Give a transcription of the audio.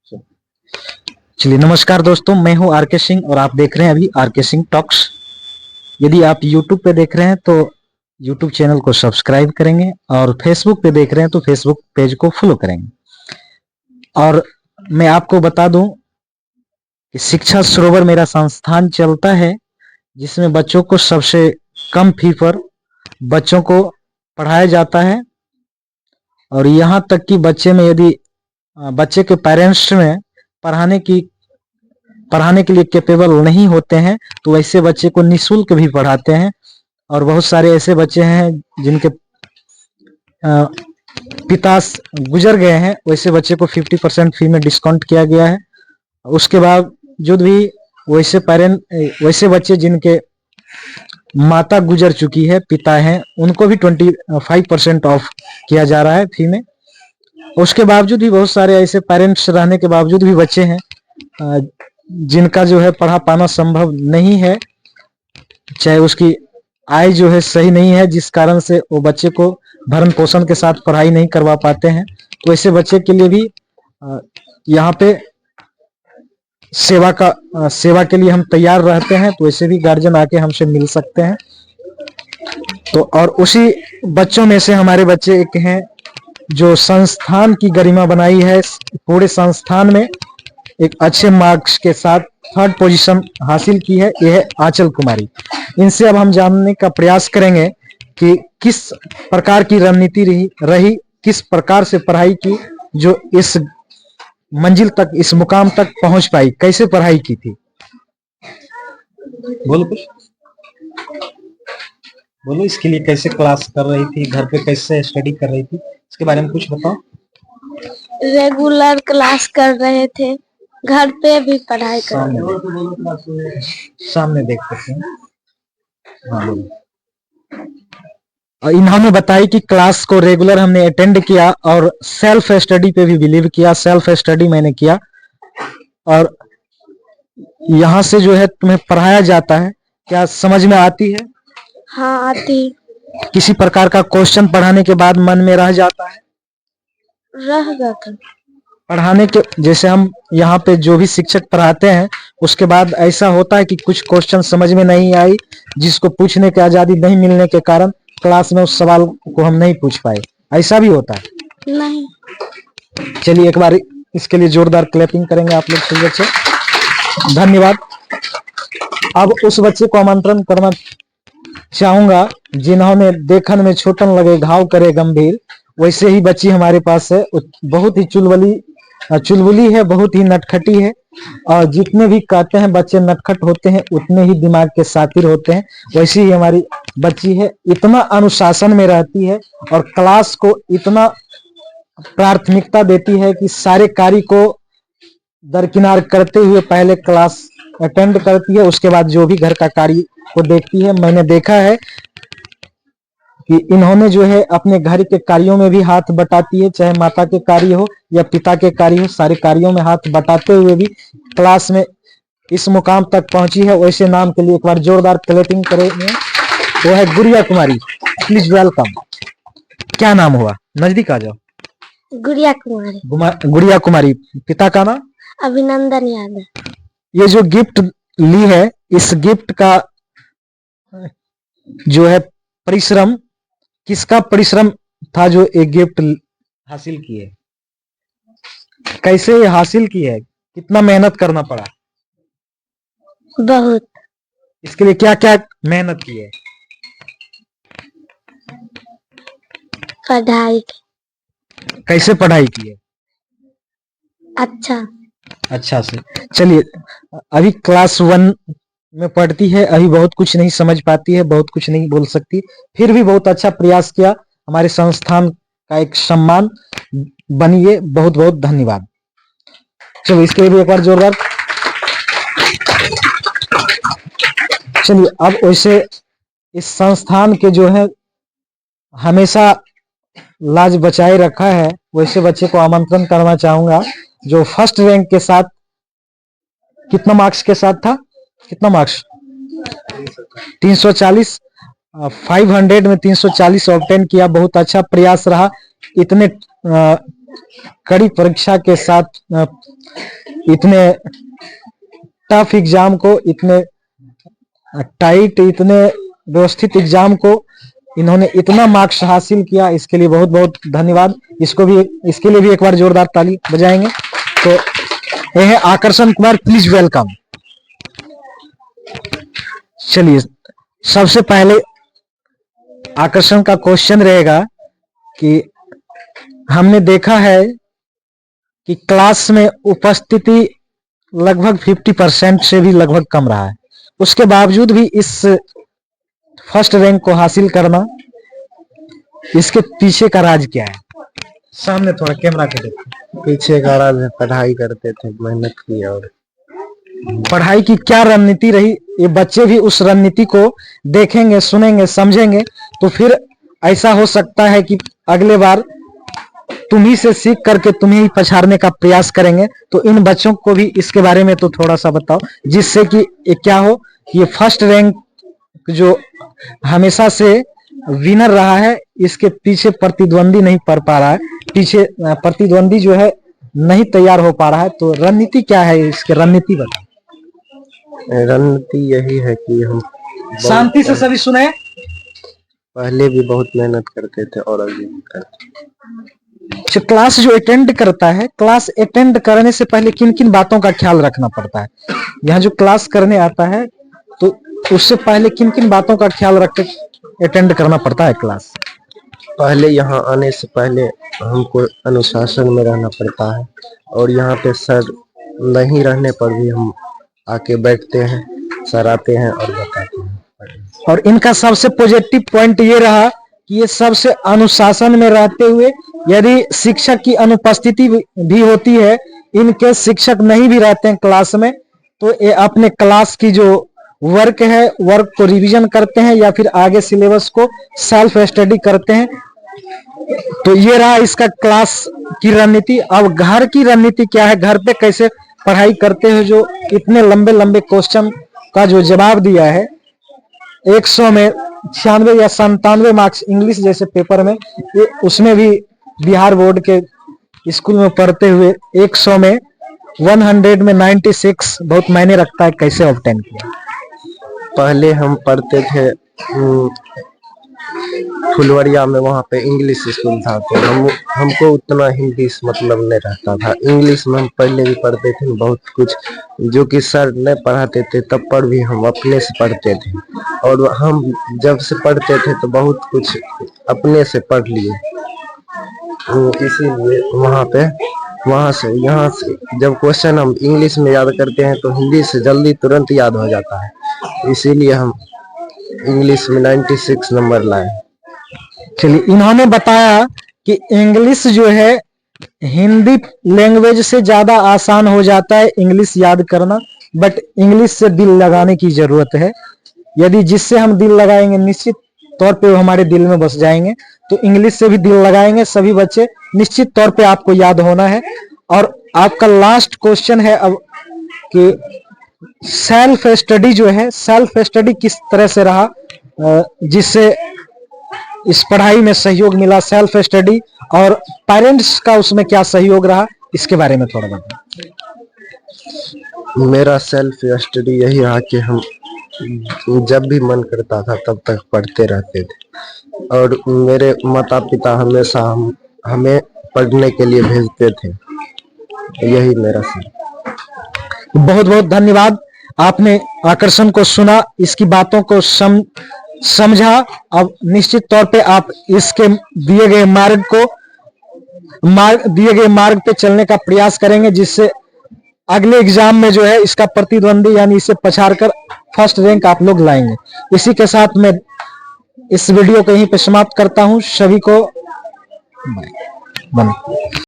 चलिए, नमस्कार दोस्तों, मैं हूं आर के सिंह और आप देख रहे हैं अभी आर के सिंह टॉक्स। यदि आप यूट्यूब पे देख रहे हैं तो यूट्यूब चैनल को सब्सक्राइब करेंगे और फेसबुक पे देख रहे हैं तो फेसबुक पेज को फॉलो करेंगे। और मैं आपको बता दूं कि शिक्षा सरोवर मेरा संस्थान चलता है जिसमें बच्चों को सबसे कम फी पर बच्चों को पढ़ाया जाता है। और यहाँ तक कि बच्चे में यदि बच्चे के पेरेंट्स में पढ़ाने के लिए कैपेबल नहीं होते हैं तो वैसे बच्चे को निःशुल्क भी पढ़ाते हैं। और बहुत सारे ऐसे बच्चे हैं जिनके पिता गुजर गए हैं, वैसे बच्चे को 50% फी में डिस्काउंट किया गया है। उसके बावजूद भी वैसे बच्चे जिनके माता गुजर चुकी है, पिता हैं, उनको भी 25% ऑफ किया जा रहा है फी में। उसके बावजूद भी बहुत सारे ऐसे पेरेंट्स रहने के बावजूद भी बच्चे हैं जिनका जो है पढ़ा पाना संभव नहीं है, चाहे उसकी आय जो है सही नहीं है, जिस कारण से वो बच्चे को भरण पोषण के साथ पढ़ाई नहीं करवा पाते हैं। तो ऐसे बच्चे के लिए भी यहाँ पे सेवा के लिए हम तैयार रहते हैं। तो ऐसे भी गार्जियन आके हमसे मिल सकते हैं। तो और उसी बच्चों में से हमारे बच्चे एक हैं जो संस्थान की गरिमा बनाई है, पूरे संस्थान में एक अच्छे मार्क्स के साथ 3rd पोजीशन हासिल की है। यह है आंचल कुमारी। इनसे अब हम जानने का प्रयास करेंगे कि किस प्रकार की रणनीति रही, किस प्रकार से पढ़ाई की जो इस मंजिल तक, इस मुकाम तक पहुंच पाई, कैसे पढ़ाई की थी। बोलो कुछ, बोलो इसके लिए कैसे क्लास कर रही थी, घर पे कैसे स्टडी कर रही थी, इसके बारे में कुछ बताओ। रेगुलर क्लास कर रहे थे, घर पे भी पढ़ाई कर रहे थे। सामने देख सकते हैं। हाँ, और इन्होंने बताई कि क्लास को रेगुलर हमने अटेंड किया और सेल्फ स्टडी पे भी बिलीव किया। सेल्फ स्टडी मैंने किया और यहाँ से जो है तुम्हें पढ़ाया जाता है, क्या समझ में आती है? हाँ, आती। किसी प्रकार का क्वेश्चन पढ़ाने के बाद मन में रह जाता है? रह जाता। पढ़ाने के जैसे हम यहाँ पे जो भी शिक्षक पढ़ाते हैं उसके बाद ऐसा होता है कि कुछ क्वेश्चन समझ में नहीं आई, जिसको पूछने की आजादी नहीं मिलने के कारण क्लास में उस सवाल को हम नहीं पूछ पाए, ऐसा भी होता है? नहीं। चलिए एक बार इसके लिए जोरदार क्लैपिंग करेंगे आप लोग सभी बच्चे। धन्यवाद। अब उस बच्चे को आमंत्रण करना चाहूंगा जिन्होंने देखन में छोटन लगे घाव करे गंभीर। वैसे ही बच्ची हमारे पास है, बहुत ही चुलबुली है, बहुत ही नटखटी है। और जितने भी कहते हैं बच्चे नटखट होते हैं उतने ही दिमाग के शातिर होते हैं, वैसी ही हमारी बच्ची है। इतना अनुशासन में रहती है और क्लास को इतना प्राथमिकता देती है कि सारे कार्य को दरकिनार करते हुए पहले क्लास अटेंड करती है, उसके बाद जो भी घर का कार्य को देखती है। मैंने देखा है कि इन्होंने जो है अपने घर के कार्यों में भी हाथ बटाती है, चाहे माता के कार्य हो या पिता के कार्य हो, सारे कार्यों में हाथ बटाते हुए भी क्लास में इस मुकाम तक पहुंची है। वैसे नाम के लिए एक बार जोरदार क्लैपिंग करेंगे। वो है गुड़िया कुमारी, प्लीज वेलकम। क्या नाम हुआ? नजदीक आ जाओ। गुड़िया कुमारी। गुड़िया कुमारी, पिता का नाम? अभिनंदन यादव। ये जो गिफ्ट ली है, इस गिफ्ट का जो है परिश्रम, किसका परिश्रम था जो एक गिफ्ट हासिल की है? कैसे हासिल की है? कितना मेहनत करना पड़ा? बहुत। इसके लिए क्या क्या मेहनत की है? पढ़ाई। कैसे पढ़ाई की है? अच्छा से। चलिए, अभी क्लास 1 में पढ़ती है, अभी बहुत कुछ नहीं समझ पाती है, बहुत कुछ नहीं बोल सकती, फिर भी बहुत अच्छा प्रयास किया। हमारे संस्थान का एक सम्मान बनिए। बहुत बहुत धन्यवाद। चलो इसके लिए भी एक बार जोरदार। चलिए, अब वैसे इस संस्थान के जो है हमेशा लाज बचाए रखा है, वैसे बच्चे को आमंत्रण करना चाहूंगा जो फर्स्ट रैंक के साथ, कितना मार्क्स के साथ था? कितना मार्क्स? 340। 500 में 340 ऑब्टेन किया। बहुत अच्छा प्रयास रहा। इतने कड़ी परीक्षा के साथ इतने टफ एग्जाम को, इतने टाइट, इतने व्यवस्थित एग्जाम को इन्होंने इतना मार्क्स हासिल किया, इसके लिए बहुत बहुत धन्यवाद। इसके लिए भी एक बार जोरदार ताली बजाएंगे। तो ये है आकर्षण कुमार, प्लीज वेलकम। चलिए, सबसे पहले आकर्षण का क्वेश्चन रहेगा कि हमने देखा है कि क्लास में उपस्थिति लगभग 50% से भी लगभग कम रहा है, उसके बावजूद भी इस फर्स्ट रैंक को हासिल करना, इसके पीछे का राज क्या है? सामने थोड़ा कैमरा के देखो। पीछे का राज है, पढ़ाई करते थे, मेहनत की, और पढ़ाई की क्या रणनीति रही, ये बच्चे भी उस रणनीति को देखेंगे, सुनेंगे, समझेंगे, तो फिर ऐसा हो सकता है कि अगले बार तुम्ही से सीख करके तुम्हें ही पछाड़ने का प्रयास करेंगे। तो इन बच्चों को भी इसके बारे में तो थोड़ा सा बताओ, जिससे कि ये क्या हो कि ये फर्स्ट रैंक जो हमेशा से विनर रहा है, इसके पीछे प्रतिद्वंदी नहीं पड़ पा रहा है, पीछे प्रतिद्वंदी जो है नहीं तैयार हो पा रहा है। तो रणनीति क्या है, इसकी रणनीति बताओ। रणनीति यही है कि हम शांति से सभी सुने। पहले भी बहुत मेहनत करते थे और अभी भी करते हैं। क्लास जो अटेंड करता है, क्लास अटेंड करने से पहले किन किन बातों का ख्याल रखना पड़ता है? यहाँ जो क्लास करने आता है तो उससे पहले किन किन बातों का ख्याल रख के अटेंड करना पड़ता है क्लास? पहले यहाँ आने से पहले हमको अनुशासन में रहना पड़ता है, और यहाँ पे सर नहीं रहने पर भी हम आके बैठते हैं, सर आते हैं और बताते हैं। और इनका सबसे पॉजिटिव पॉइंट ये रहा कि ये सबसे अनुशासन में रहते हुए, यदि शिक्षक की अनुपस्थिति भी होती है, इनके शिक्षक नहीं भी रहते हैं क्लास में, तो ये अपने क्लास की जो वर्क है, वर्क को रिवीजन करते हैं या फिर आगे सिलेबस को सेल्फ स्टडी करते हैं। तो ये रहा इसका क्लास की रणनीति। अब घर की रणनीति क्या है, घर पे कैसे पढ़ाई करते हैं? जो इतने लंबे लंबे क्वेश्चन का जो जवाब दिया है, 100 में 96 या 97 मार्क्स इंग्लिश जैसे पेपर में, उसमें भी बिहार बोर्ड के स्कूल में पढ़ते हुए 100 में 100 में 96 बहुत मायने रखता है। कैसे ऑब्टेन किया? पहले हम पढ़ते थे फुलवरिया में, वहाँ पे इंग्लिश स्कूल था, तो हमको उतना हिंदी मतलब नहीं रहता था। इंग्लिश में हम पहले भी पढ़ते थे बहुत कुछ, जो कि सर नहीं पढ़ाते थे, तब पर भी हम अपने से पढ़ते थे, और हम जब से पढ़ते थे तो बहुत कुछ अपने से पढ़ लिए। इसीलिए वहाँ से यहाँ से जब क्वेश्चन हम इंग्लिश में याद करते हैं तो हिंदी से जल्दी तुरंत याद हो जाता है, इसीलिए हम इंग्लिश में 96 नंबर लाए। चलिए, इन्होंने बताया कि इंग्लिश जो है हिंदी लैंग्वेज से ज्यादा आसान हो जाता है इंग्लिश याद करना, बट इंग्लिश से दिल लगाने की जरूरत है। यदि जिससे हम दिल लगाएंगे, निश्चित तौर पे वो हमारे दिल में बस जाएंगे। तो इंग्लिश से भी दिल लगाएंगे सभी बच्चे, निश्चित तौर पे आपको याद होना है। और आपका लास्ट क्वेश्चन है अब कि सेल्फ स्टडी जो है, सेल्फ स्टडी किस तरह से रहा, जिससे इस पढ़ाई में सहयोग मिला, सेल्फ स्टडी, और पेरेंट्स का उसमें क्या सहयोग रहा, इसके बारे में थोड़ा बताएं। मेरा सेल्फ स्टडी यही रहा कि हम जब भी मन करता था तब तक पढ़ते रहते थे, और मेरे माता पिता हमेशा हमें पढ़ने के लिए भेजते थे। यही मेरा सब। बहुत बहुत धन्यवाद। आपने आकर्षण को सुना, इसकी बातों को समझा। अब निश्चित तौर पे आप इसके दिए गए मार्ग पे चलने का प्रयास करेंगे, जिससे अगले एग्जाम में जो है इसका प्रतिद्वंदी यानी इसे पछाड़कर फर्स्ट रैंक आप लोग लाएंगे। इसी के साथ मैं इस वीडियो को यहीं पे समाप्त करता हूं। सभी को बाय।